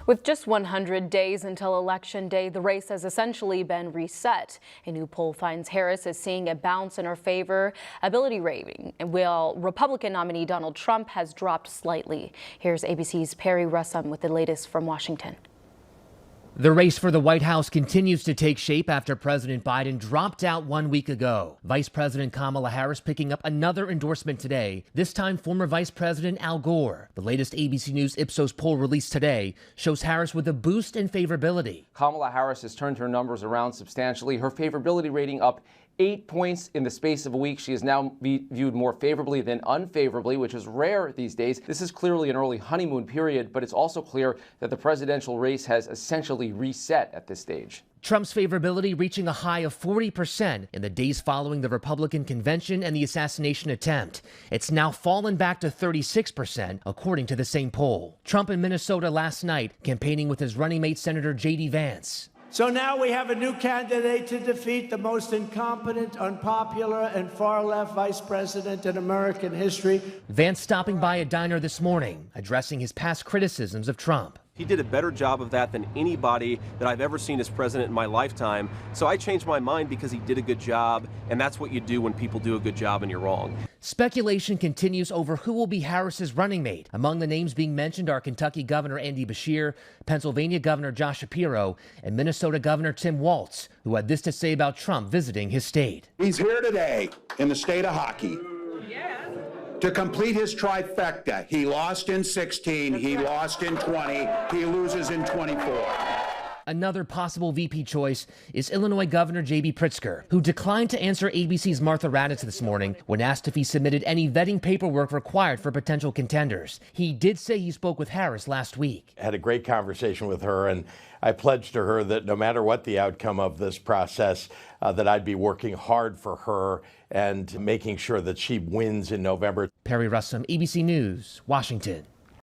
With just 100 days until Election Day, the race has essentially been reset. A new poll finds Harris is seeing a bounce in her favorability rating, while Republican nominee Donald Trump has dropped slightly. Here's ABC's Perry Russum with the latest from Washington. The race for the White House continues to take shape after President Biden dropped out 1 week ago. Vice President Kamala Harris picking up another endorsement today, this time former Vice President Al Gore. The latest ABC News Ipsos poll released today shows Harris with a boost in favorability. Kamala Harris has turned her numbers around substantially. Her favorability rating up 8 points in the space of a week. She is now viewed more favorably than unfavorably, which is rare these days. This is clearly an early honeymoon period, but it's also clear that the presidential race has essentially reset at this stage. Trump's favorability reaching a high of 40% in the days following the Republican convention and the assassination attempt. It's now fallen back to 36%, according to the same poll. Trump in Minnesota last night campaigning with his running mate Senator J.D. Vance. So now we have a new candidate to defeat the most incompetent, unpopular, and far-left vice president in American history. Vance stopping by a diner this morning, addressing his past criticisms of Trump. He did a better job of that than anybody that I've ever seen as president in my lifetime. So I changed my mind because he did a good job, and that's what you do when people do a good job and you're wrong. Speculation continues over who will be Harris's running mate. Among the names being mentioned are Kentucky Governor Andy Beshear, Pennsylvania Governor Josh Shapiro, and Minnesota Governor Tim Walz, who had this to say about Trump visiting his state. He's here today in the state of hockey. To complete his trifecta. He lost in 16, he lost in 20, he loses in 24. Another possible VP choice is Illinois Governor J.B. Pritzker, who declined to answer ABC's Martha Raddatz this morning when asked if he submitted any vetting paperwork required for potential contenders. He did say he spoke with Harris last week. I had a great conversation with her, and I pledged to her that no matter what the outcome of this process, that I'd be working hard for her and making sure that she wins in November. Perry Russum, ABC News, Washington.